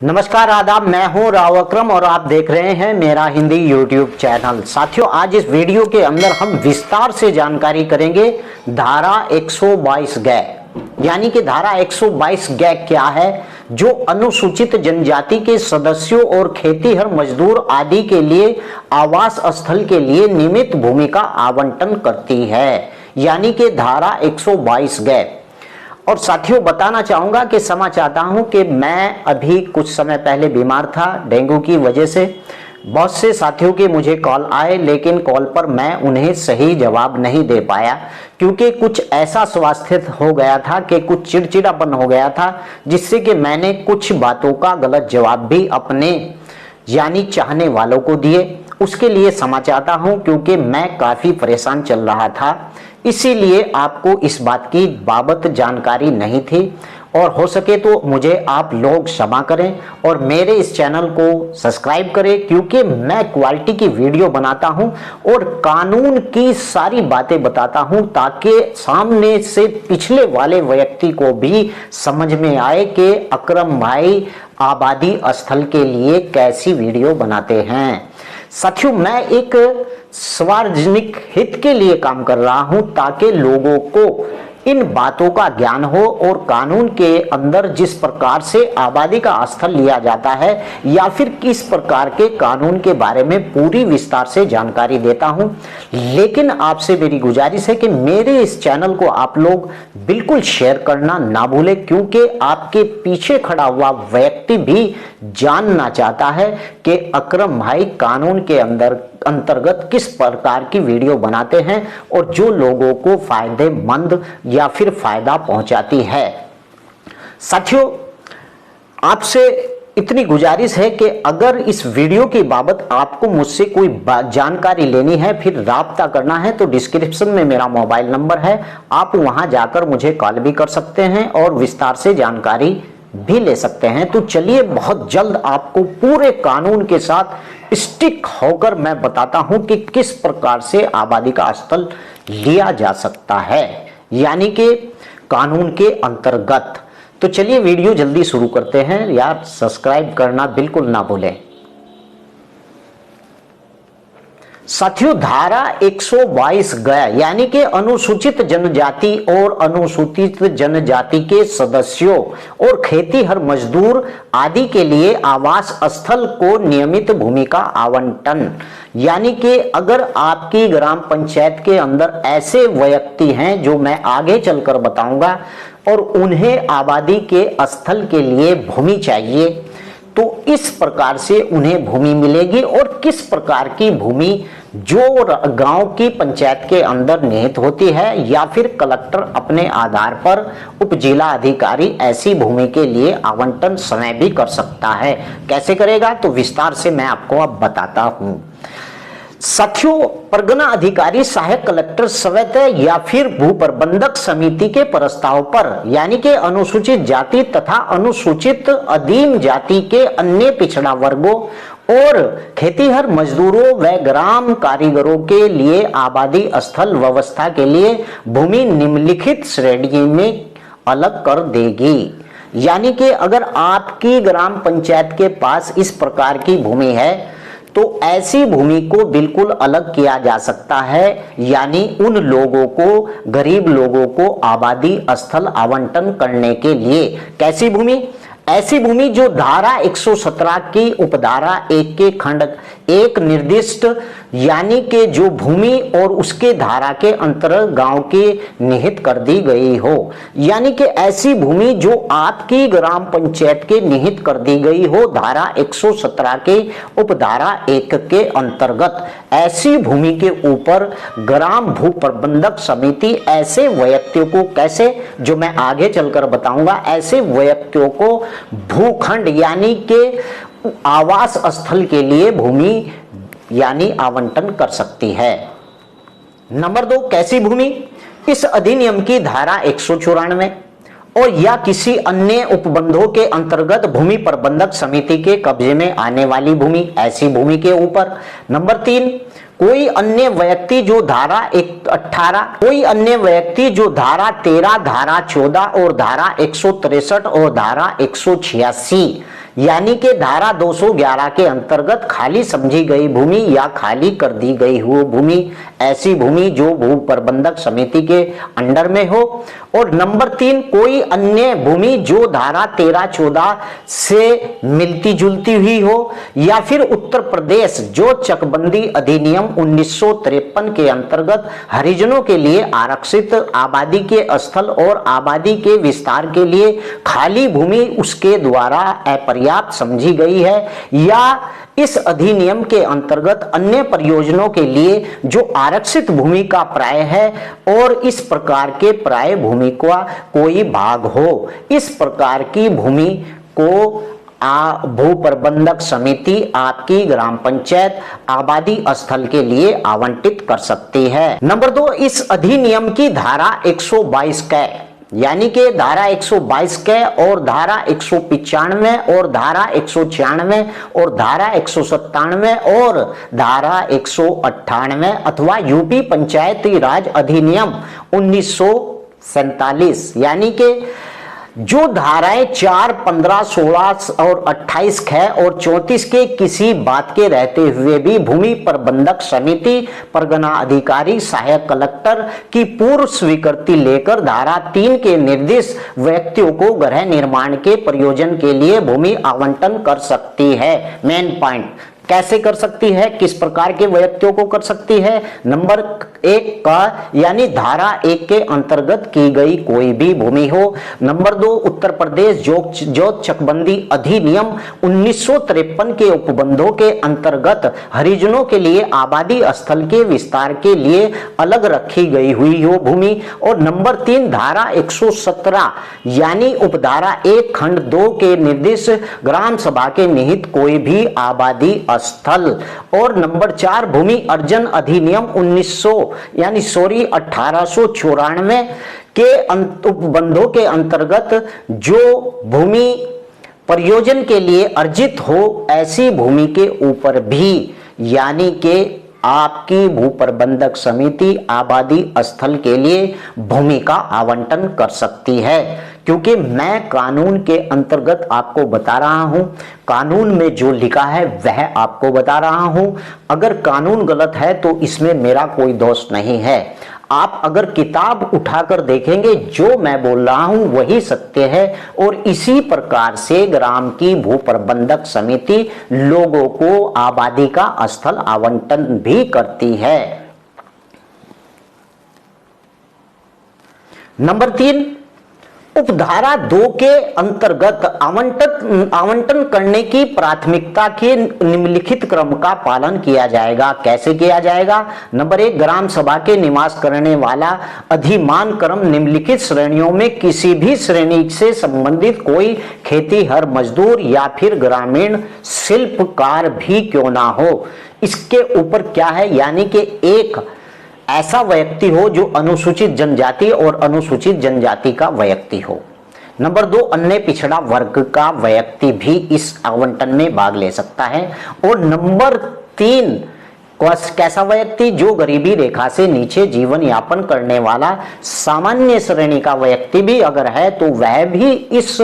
नमस्कार आदाब, मैं हूं राव अकरम और आप देख रहे हैं मेरा हिंदी यूट्यूब चैनल। साथियों, आज इस वीडियो के अंदर हम विस्तार से जानकारी करेंगे धारा 122 ग, यानी कि धारा 122 ग क्या है, जो अनुसूचित जनजाति के सदस्यों और खेतीहर मजदूर आदि के लिए आवास स्थल के लिए नियमित भूमि का आवंटन करती है, यानी कि धारा 122 ग। और साथियों, बताना चाहूंगा कि क्षमा चाहता हूं कि मैं अभी कुछ समय पहले बीमार था डेंगू की वजह से। बहुत से साथियों के मुझे कॉल आए, लेकिन कॉल पर मैं उन्हें सही जवाब नहीं दे पाया, क्योंकि कुछ ऐसा स्वास्थ्य हो गया था कि कुछ चिड़चिड़ापन हो गया था, जिससे कि मैंने कुछ बातों का गलत जवाब भी अपने यानी चाहने वालों को दिए। उसके लिए क्षमा चाहता हूं, क्योंकि मैं काफी परेशान चल रहा था, इसीलिए आपको इस बात की बाबत जानकारी नहीं थी। और हो सके तो मुझे आप लोग क्षमा करें और मेरे इस चैनल को सब्सक्राइब करें, क्योंकि मैं क्वालिटी की वीडियो बनाता हूं और कानून की सारी बातें बताता हूं, ताकि सामने से पिछले वाले व्यक्ति को भी समझ में आए कि अकरम भाई आबादी स्थल के लिए कैसी वीडियो बनाते हैं। साथियों, मैं एक सार्वजनिक हित के लिए काम कर रहा हूं, ताकि लोगों को इन बातों का ज्ञान हो और कानून के अंदर जिस प्रकार से आबादी का स्थल लिया जाता है या फिर किस प्रकार के कानून के बारे में पूरी विस्तार से जानकारी देता हूं। लेकिन आपसे मेरी गुजारिश है कि मेरे इस चैनल को आप लोग बिल्कुल शेयर करना ना भूलें, क्योंकि आपके पीछे खड़ा हुआ व्यक्ति भी जानना चाहता है कि अकरम भाई कानून के अंतर्गत किस प्रकार की वीडियो बनाते हैं और जो लोगों को फायदेमंद या फिर फायदा पहुंचाती है। साथियों, आपसे इतनी गुजारिश है कि अगर इस वीडियो की बाबत आपको मुझसे कोई जानकारी लेनी है, फिर राब्ता करना है, तो डिस्क्रिप्शन में मेरा मोबाइल नंबर है, आप वहां जाकर मुझे कॉल भी कर सकते हैं और विस्तार से जानकारी भी ले सकते हैं। तो चलिए, बहुत जल्द आपको पूरे कानून के साथ स्टिक होकर मैं बताता हूं कि किस प्रकार से आबादी का स्थल लिया जा सकता है, यानी कि कानून के अंतर्गत। तो चलिए वीडियो जल्दी शुरू करते हैं। यार, सब्सक्राइब करना बिल्कुल ना भूलें। साथियों, धारा 122 गया, यानी कि अनुसूचित जनजाति और अनुसूचित जनजाति के सदस्यों और खेतीहर मजदूर आदि के लिए आवास स्थल को नियमित भूमि का आवंटन, यानी कि अगर आपकी ग्राम पंचायत के अंदर ऐसे व्यक्ति हैं जो मैं आगे चलकर बताऊंगा और उन्हें आबादी के स्थल के लिए भूमि चाहिए, तो इस प्रकार से उन्हें भूमि मिलेगी। और किस प्रकार की भूमि, जो गांव की पंचायत के अंदर निहित होती है या फिर कलेक्टर अपने आधार पर उप जिला अधिकारी ऐसी भूमि के लिए आवंटन समय भी कर सकता है। कैसे करेगा, तो विस्तार से मैं आपको अब बताता हूं। साथियों, परगना अधिकारी, सहायक कलेक्टर, स्वतः या फिर भू प्रबंधक समिति के प्रस्ताव पर, यानी कि अनुसूचित जाति तथा अनुसूचित अधीन जाति के अन्य पिछड़ा वर्गों और खेतीहर मजदूरों व ग्राम कारीगरों के लिए आबादी स्थल व्यवस्था के लिए भूमि निम्नलिखित श्रेणी में अलग कर देगी। यानी कि अगर आपकी ग्राम पंचायत के पास इस प्रकार की भूमि है, तो ऐसी भूमि को बिल्कुल अलग किया जा सकता है, यानी उन लोगों को, गरीब लोगों को आबादी स्थल आवंटन करने के लिए। कैसी भूमि? ऐसी भूमि जो धारा 117 की उपधारा 1 के खंड 1 निर्दिष्ट, यानी कि जो भूमि और उसके धारा के अंतर्गत गांव की निहित कर दी गई हो, यानी कि ऐसी भूमि जो आपकी ग्राम पंचायत के निहित कर दी गई हो धारा 117 के उपधारा 1 के अंतर्गत, ऐसी भूमि के ऊपर ग्राम भू प्रबंधक समिति ऐसे व्यक्तियों को, कैसे, जो मैं आगे चलकर बताऊंगा, ऐसे व्यक्तियों को भूखंड यानी कि आवास स्थल के लिए भूमि यानी आवंटन कर सकती है। नंबर 2, कैसी भूमि? इस अधिनियम की धारा 194 और या किसी अन्य उपबंधों के अंतर्गत भूमि प्रबंधक समिति के कब्जे में आने वाली भूमि, ऐसी भूमि के ऊपर। नंबर 3, कोई अन्य व्यक्ति जो धारा 18, कोई अन्य व्यक्ति जो धारा 13, धारा 14 और धारा 163 और धारा 186 यानी कि धारा 211 के अंतर्गत खाली समझी गई भूमि या खाली कर दी गई हुई भूमि, ऐसी भूमि जो भू प्रबंधक समिति के अंडर में हो। और नंबर 3, कोई अन्य भूमि जो धारा 13-14 से मिलती जुलती हुई हो, या फिर उत्तर प्रदेश जो चकबंदी अधिनियम 1953 के अंतर्गत हरिजनों के लिए आरक्षित आबादी के स्थल और आबादी के विस्तार के लिए खाली भूमि उसके द्वारा अपर्याप्त समझी गई है, या इस अधिनियम के अंतर्गत अन्य प्रयोजनों के लिए जो आरक्षित भूमि का प्राय है और इस प्रकार के प्राय भूमि का कोई भाग हो, इस प्रकार की भूमि को भू प्रबंधक समिति आपकी ग्राम पंचायत आबादी स्थल के लिए आवंटित कर सकती है। नंबर 2, इस अधिनियम की धारा 122 क यानी कि धारा 122 के और धारा 195 और धारा 196 और धारा 197 और धारा 198 अथवा यूपी पंचायती राज अधिनियम 1947 यानी कि जो धाराएं 4, 15, 16 और 28 ख और 34 के किसी बात के रहते हुए भी भूमि प्रबंधक समिति परगना अधिकारी सहायक कलेक्टर की पूर्व स्वीकृति लेकर धारा 3 के निर्दिष्ट व्यक्तियों को गृह निर्माण के प्रयोजन के लिए भूमि आवंटन कर सकती है। मेन पॉइंट, कैसे कर सकती है, किस प्रकार के व्यक्तियों को कर सकती है। नंबर 1 का यानी धारा 1 के अंतर्गत की गई कोई भी भूमि हो। नंबर 2, उत्तर प्रदेश जो चकबंदी अधिनियम 1953 के उपबंधों के अंतर्गत हरिजनों के लिए आबादी स्थल के विस्तार के लिए अलग रखी गई हुई हो भूमि। और नंबर 3, धारा 117 यानी उपधारा 1 खंड 2 के निर्देश ग्राम सभा के निहित कोई भी आबादी स्थल। और नंबर 4, भूमि अर्जन अधिनियम 1894 के उपबंधों के अंतर्गत जो भूमि प्रयोजन के लिए अर्जित हो ऐसी भूमि के ऊपर भी यानी कि आपकी भू प्रबंधक समिति आबादी स्थल के लिए भूमि का आवंटन कर सकती है। क्योंकि मैं कानून के अंतर्गत आपको बता रहा हूं, कानून में जो लिखा है वह आपको बता रहा हूं। अगर कानून गलत है तो इसमें मेरा कोई दोष नहीं है। आप अगर किताब उठाकर देखेंगे जो मैं बोल रहा हूं वही सत्य है। और इसी प्रकार से ग्राम की भू प्रबंधक समिति लोगों को आबादी का स्थल आवंटन भी करती है। नंबर 3, उपधारा 2 के अंतर्गत आवंटन करने की प्राथमिकता के निम्नलिखित क्रम का पालन किया जाएगा। कैसे किया जाएगा? नंबर 1, ग्राम सभा के निवास करने वाला अधिमान क्रम निम्नलिखित श्रेणियों में किसी भी श्रेणी से संबंधित कोई खेती हर मजदूर या फिर ग्रामीण शिल्पकार भी क्यों ना हो। इसके ऊपर क्या है, यानी कि एक ऐसा व्यक्ति हो जो अनुसूचित जनजाति और अनुसूचित जनजाति का व्यक्ति हो। नंबर 2, अन्य पिछड़ा वर्ग का व्यक्ति भी इस आवंटन में भाग ले सकता है। और नंबर 3, कैसा व्यक्ति, जो गरीबी रेखा से नीचे जीवन यापन करने वाला सामान्य श्रेणी का व्यक्ति भी अगर है तो वह भी इस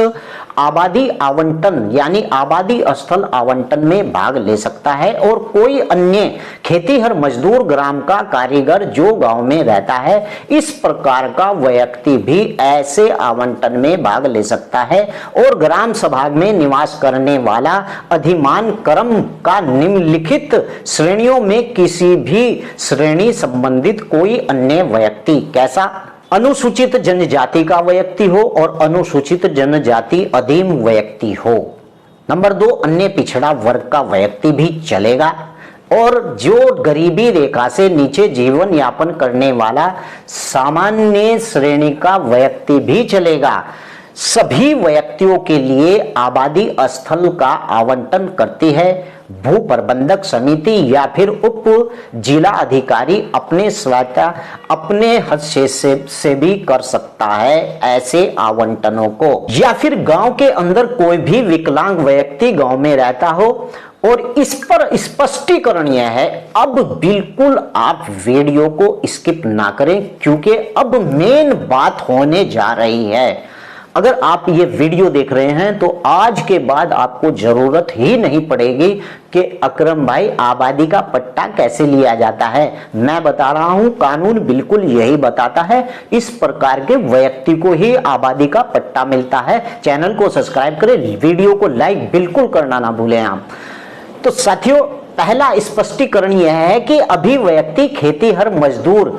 आबादी आवंटन यानी आबादी स्थल आवंटन में भाग ले सकता है। और कोई अन्य खेतीहर मजदूर ग्राम का कारीगर जो गांव में रहता है इस प्रकार का व्यक्ति भी ऐसे आवंटन में भाग ले सकता है। और ग्राम सभा में निवास करने वाला अधिमान क्रम का निम्नलिखित श्रेणियों में किसी भी श्रेणी संबंधित कोई अन्य व्यक्ति, कैसा, अनुसूचित जनजाति का व्यक्ति हो और अनुसूचित जनजाति अधीन व्यक्ति हो। नंबर 2, अन्य पिछड़ा वर्ग का व्यक्ति भी चलेगा। और जो गरीबी रेखा से नीचे जीवन यापन करने वाला सामान्य श्रेणी का व्यक्ति भी चलेगा। सभी व्यक्तियों के लिए आबादी स्थल का आवंटन करती है भू प्रबंधक समिति या फिर उप जिला अधिकारी अपने स्वतः अपने हस्तक्षेप से भी कर सकता है ऐसे आवंटनों को। या फिर गांव के अंदर कोई भी विकलांग व्यक्ति गांव में रहता हो। और इस पर स्पष्टीकरण यह है, अब बिल्कुल आप वीडियो को स्किप ना करें क्योंकि अब मेन बात होने जा रही है। अगर आप ये वीडियो देख रहे हैं तो आज के बाद आपको जरूरत ही नहीं पड़ेगी कि अकरम भाई आबादी का पट्टा कैसे लिया जाता है। मैं बता रहा हूं, कानून बिल्कुल यही बताता है, इस प्रकार के व्यक्ति को ही आबादी का पट्टा मिलता है। चैनल को सब्सक्राइब करें, वीडियो को लाइक बिल्कुल करना ना भूलें आप। तो साथियों, पहला स्पष्टीकरण यह है कि अभिव्यक्ति खेतीहर मजदूर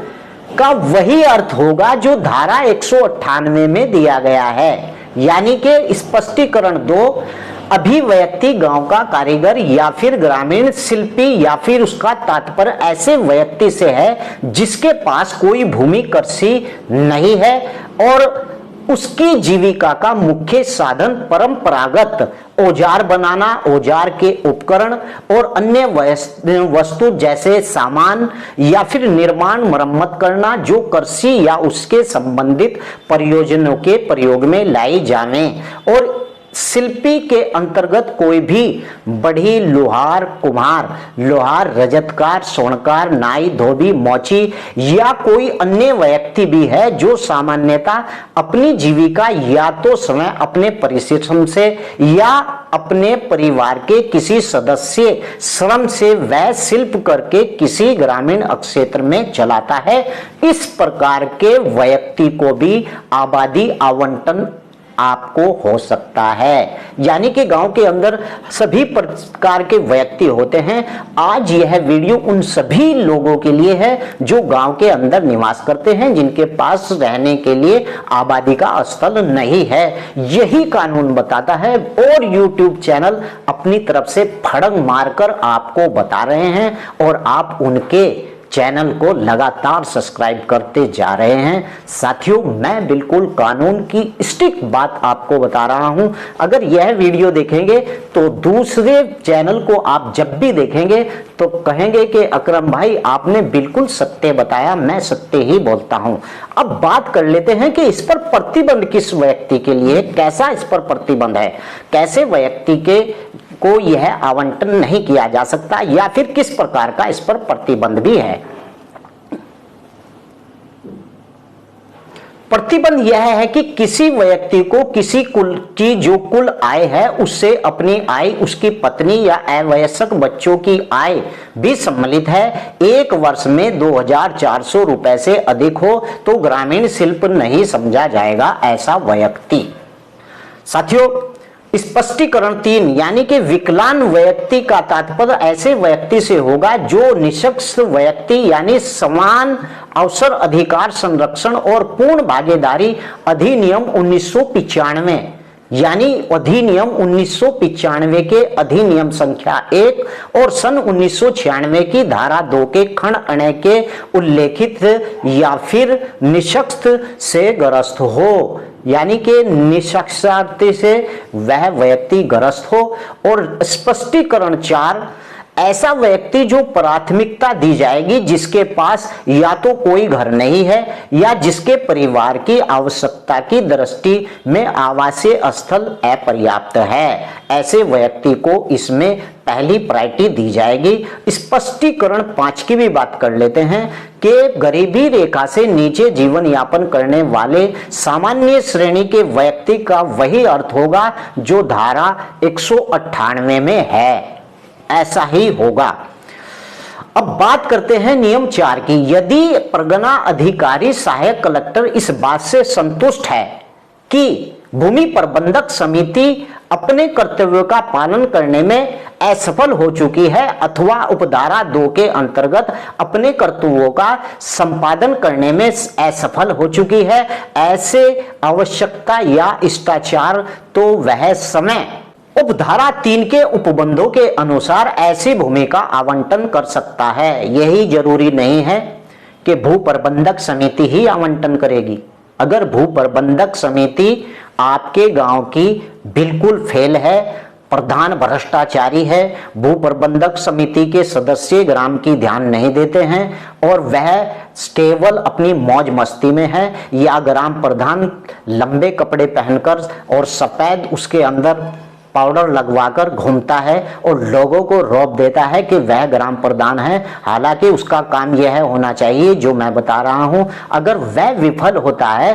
का वही अर्थ होगा जो धारा 198 में दिया गया है। यानी कि स्पष्टीकरण 2, अभिव्यक्ति गांव का कारीगर या फिर ग्रामीण शिल्पी या फिर उसका तात्पर्य ऐसे व्यक्ति से है जिसके पास कोई भूमि कृषि नहीं है और उसकी जीविका का मुख्य साधन परंपरागत औजार बनाना, औजार के उपकरण और अन्य वस्तु जैसे सामान या फिर निर्माण मरम्मत करना जो कृषि या उसके संबंधित प्रयोजनों के प्रयोग में लाई जावे। और शिल्पी के अंतर्गत कोई भी बढ़ी, लोहार, कुम्हार, लोहार, रजतकार, स्वर्णकार, नाई, धोबी, मोची या कोई अन्य व्यक्ति भी है जो सामान्यतः अपनी जीविका या तो स्वयं अपने परिश्रम से या अपने परिवार के किसी सदस्य श्रम से वह शिल्प करके किसी ग्रामीण क्षेत्र में चलाता है। इस प्रकार के व्यक्ति को भी आबादी आवंटन आपको हो सकता है। यानी कि गांव के अंदर सभी प्रकार के व्यक्ति होते हैं। आज यह वीडियो उन सभी लोगों के लिए है जो गांव के अंदर निवास करते हैं, जिनके पास रहने के लिए आबादी का स्थल नहीं है। यही कानून बताता है और YouTube चैनल अपनी तरफ से फड़ंग मारकर आपको बता रहे हैं और आप उनके चैनल को लगातार सब्सक्राइब करते जा रहे हैं। साथियों, मैं बिल्कुल कानून की स्ट्रिक्ट बात आपको बता रहा हूं। अगर यह वीडियो देखेंगे तो दूसरे चैनल को आप जब भी देखेंगे तो कहेंगे कि अकरम भाई आपने बिल्कुल सत्य बताया, मैं सत्य ही बोलता हूं। अब बात कर लेते हैं कि इस पर प्रतिबंध किस व्यक्ति के लिए, कैसा इस पर प्रतिबंध है, कैसे व्यक्ति के को यह आवंटन नहीं किया जा सकता या फिर किस प्रकार का इस पर प्रतिबंध भी है। प्रतिबंध यह है कि किसी व्यक्ति को किसी कुल की जो कुल आय है उससे अपनी आय, उसकी पत्नी या अवयस्क बच्चों की आय भी सम्मिलित है, एक वर्ष में 2400 रुपए से अधिक हो तो ग्रामीण शिल्प नहीं समझा जाएगा ऐसा व्यक्ति। साथियों, स्पष्टीकरण 3 यानी कि विकलांग व्यक्ति का तात्पर्य ऐसे व्यक्ति से होगा जो निष्पक्ष व्यक्ति यानी समान अवसर अधिकार संरक्षण और पूर्ण भागीदारी अधिनियम 1995 यानी अधिनियम 1995 के अधिनियम संख्या 1 और सन 1996 की धारा 2 के खंड अ के उल्लेखित या फिर निष्पक्ष से ग्रस्त हो, यानी कि निष्पक्षता से वह व्यक्ति ग्रस्त हो। और स्पष्टीकरण 4 ऐसा व्यक्ति जो प्राथमिकता दी जाएगी जिसके पास या तो कोई घर नहीं है या जिसके परिवार की आवश्यकता की दृष्टि में आवासीय स्थल अपर्याप्त है, ऐसे व्यक्ति को इसमें पहली प्रायोरिटी दी जाएगी। स्पष्टीकरण 5 की भी बात कर लेते हैं कि गरीबी रेखा से नीचे जीवन यापन करने वाले सामान्य श्रेणी के व्यक्ति का वही अर्थ होगा जो धारा 198 में है, ऐसा ही होगा। अब बात करते हैं नियम 4 की। यदि परगना अधिकारी सहायक कलेक्टर इस बात से संतुष्ट है कि भूमि प्रबंधक समिति अपने कर्तव्यों का पालन करने में असफल हो चुकी है अथवा उपधारा 2 के अंतर्गत अपने कर्तव्यों का संपादन करने में असफल हो चुकी है, ऐसे आवश्यकता या शिष्टाचार, तो वह समय उपधारा 3 के उपबंधों के अनुसार ऐसी भूमि का आवंटन कर सकता है। यही जरूरी नहीं है कि भू प्रबंधक समिति ही आवंटन करेगी। अगर भू प्रबंधक समिति आपके गांव की बिल्कुल फेल है, प्रधान भ्रष्टाचारी है, भू प्रबंधक समिति के सदस्य ग्राम की ध्यान नहीं देते हैं और वह स्टेबल अपनी मौज मस्ती में है, या ग्राम प्रधान लंबे कपड़े पहनकर और सफेद उसके अंदर पाउडर लगवाकर घूमता है और लोगों को रौब देता है कि वह ग्राम प्रधान है, हालांकि उसका काम यह होना चाहिए जो मैं बता रहा हूं। अगर वह विफल होता है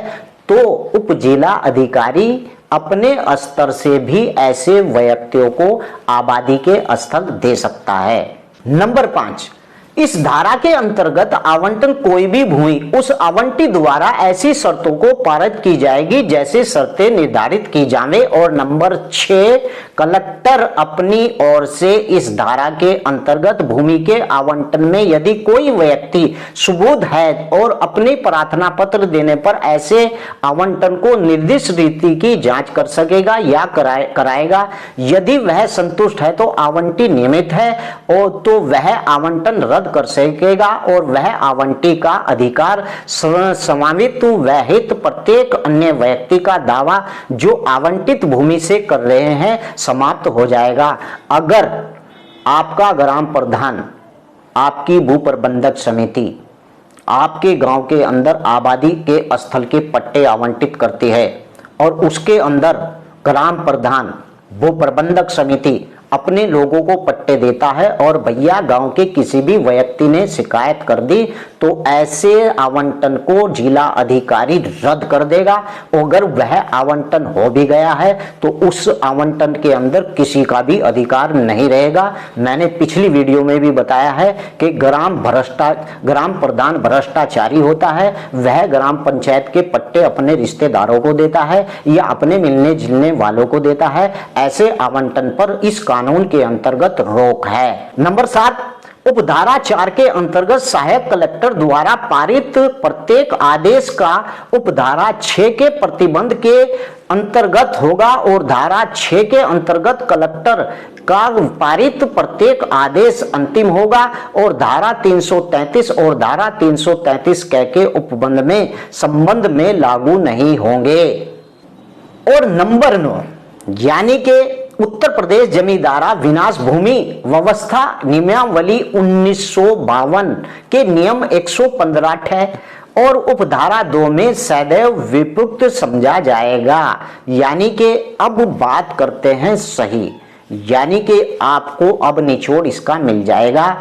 तो उप जिला अधिकारी अपने स्तर से भी ऐसे व्यक्तियों को आबादी के स्थल दे सकता है। नंबर 5, इस धारा के अंतर्गत आवंटन कोई भी भूमि उस आवंटी द्वारा ऐसी शर्तों को पारित की जाएगी जैसे शर्तें निर्धारित की जावे। और नंबर 6, कलेक्टर अपनी ओर से इस धारा के अंतर्गत भूमि के आवंटन में यदि कोई व्यक्ति सुबोध है और अपने प्रार्थना पत्र देने पर ऐसे आवंटन को निर्दिष्ट रीति की जांच कर सकेगा या कराएगा। यदि वह संतुष्ट है तो आवंटी नियमित है और तो वह आवंटन रद्द कर सकेगा और वह आवंटी का अधिकार समावित वहित प्रत्येक अन्य व्यक्ति का दावा जो आवंटित भूमि से कर रहे हैं समाप्त हो जाएगा। अगर आपका ग्राम प्रधान, आपकी भू प्रबंधक समिति आपके गांव के अंदर आबादी के स्थल के पट्टे आवंटित करती है और उसके अंदर ग्राम प्रधान, भू प्रबंधक समिति अपने लोगों को पट्टे देता है और भैया गांव के किसी भी व्यक्ति ने शिकायत कर दी तो ऐसे आवंटन को जिला अधिकारी रद्द कर देगा। अगर वह आवंटन हो भी गया है तो उस आवंटन के अंदर किसी का भी अधिकार नहीं रहेगा। मैंने पिछली वीडियो में भी बताया है कि ग्राम प्रधान भ्रष्टाचारी होता है, वह ग्राम पंचायत के पट्टे अपने रिश्तेदारों को देता है या अपने मिलने जुलने वालों को देता है। ऐसे आवंटन पर इस कानून के अंतर्गत रोक है। नंबर 7, उपधारा 4 के अंतर्गत सहायक कलेक्टर द्वारा पारित प्रत्येक आदेश का उपधारा 6 के प्रतिबंध के अंतर्गत होगा और धारा 6 के अंतर्गत कलेक्टर का पारित प्रत्येक आदेश अंतिम होगा और धारा 333 और धारा 333 के उपबंध में संबंध में लागू नहीं होंगे। और नंबर 9, यानी कि उत्तर प्रदेश जमींदारा विनाश भूमि व्यवस्था नियमावली 1952 के नियम 115 है और उपधारा 2 में सदैव विभक्त समझा जाएगा। यानी कि अब बात करते हैं सही, यानी कि आपको अब निचोड़ इसका मिल जाएगा।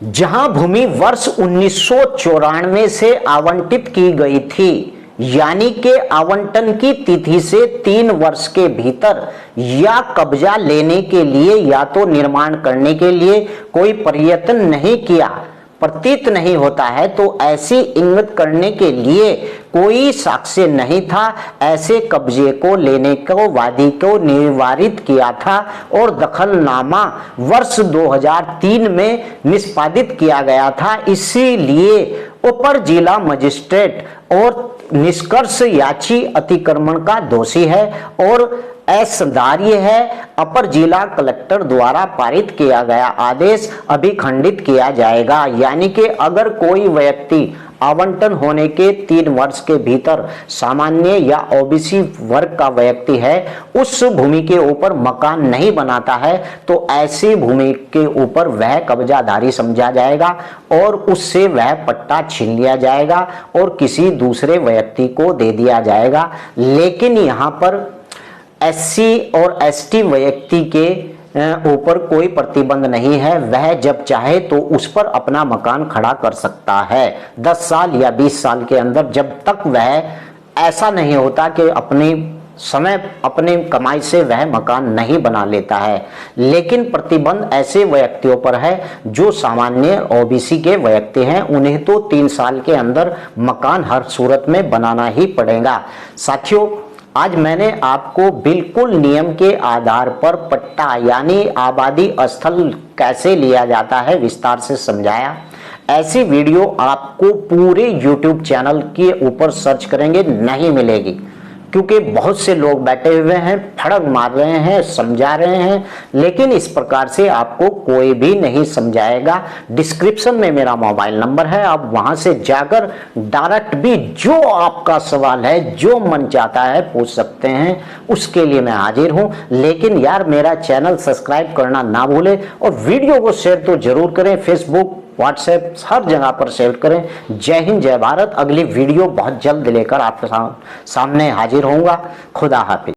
जहां भूमि वर्ष 1994 से आवंटित की गई थी, यानी कि आवंटन की तिथि से 3 वर्ष के भीतर या कब्जा लेने के लिए या तो निर्माण करने के लिए कोई प्रयत्न नहीं किया प्रतीत नहीं होता है तो ऐसी इंगित करने के लिए कोई साक्ष्य नहीं था, ऐसे कब्जे को लेने को वादी को निवारित किया था और दखलनामा वर्ष 2003 में निष्पादित किया गया था। इसीलिए अपर जिला मजिस्ट्रेट और निष्कर्ष याची अतिक्रमण का दोषी है और असंधार्य है। अपर जिला कलेक्टर द्वारा पारित किया गया आदेश अभिखंडित किया जाएगा। यानी कि अगर कोई व्यक्ति आवंटन होने के 3 वर्ष के भीतर सामान्य या ओबीसी वर्ग का व्यक्ति है, उस भूमि के ऊपर मकान नहीं बनाता है तो ऐसी भूमि के ऊपर वह कब्जाधारी समझा जाएगा और उससे वह पट्टा छीन लिया जाएगा और किसी दूसरे व्यक्ति को दे दिया जाएगा। लेकिन यहाँ पर एससी और एसटी व्यक्ति के ऊपर कोई प्रतिबंध नहीं है, वह जब चाहे तो उस पर अपना मकान खड़ा कर सकता है 10 साल या 20 साल के अंदर, जब तक वह ऐसा नहीं होता कि अपने कमाई से वह मकान नहीं बना लेता है। लेकिन प्रतिबंध ऐसे व्यक्तियों पर है जो सामान्य ओबीसी के व्यक्ति हैं, उन्हें तो 3 साल के अंदर मकान हर सूरत में बनाना ही पड़ेगा। साथियों, आज मैंने आपको बिल्कुल नियम के आधार पर पट्टा यानी आबादी स्थल कैसे लिया जाता है विस्तार से समझाया। ऐसी वीडियो आपको पूरे YouTube चैनल के ऊपर सर्च करेंगे नहीं मिलेगी, क्योंकि बहुत से लोग बैठे हुए हैं, फड़क मार रहे हैं, समझा रहे हैं, लेकिन इस प्रकार से आपको कोई भी नहीं समझाएगा। डिस्क्रिप्शन में मेरा मोबाइल नंबर है, आप वहां से जाकर डायरेक्ट भी जो आपका सवाल है, जो मन चाहता है पूछ सकते हैं, उसके लिए मैं हाजिर हूं। लेकिन यार मेरा चैनल सब्सक्राइब करना ना भूले और वीडियो को शेयर तो जरूर करें, फेसबुक व्हाट्सएप हर जगह पर शेयर करें। जय हिंद, जय भारत। अगली वीडियो बहुत जल्द लेकर आपके सामने हाजिर होऊंगा। खुदा हाफिज।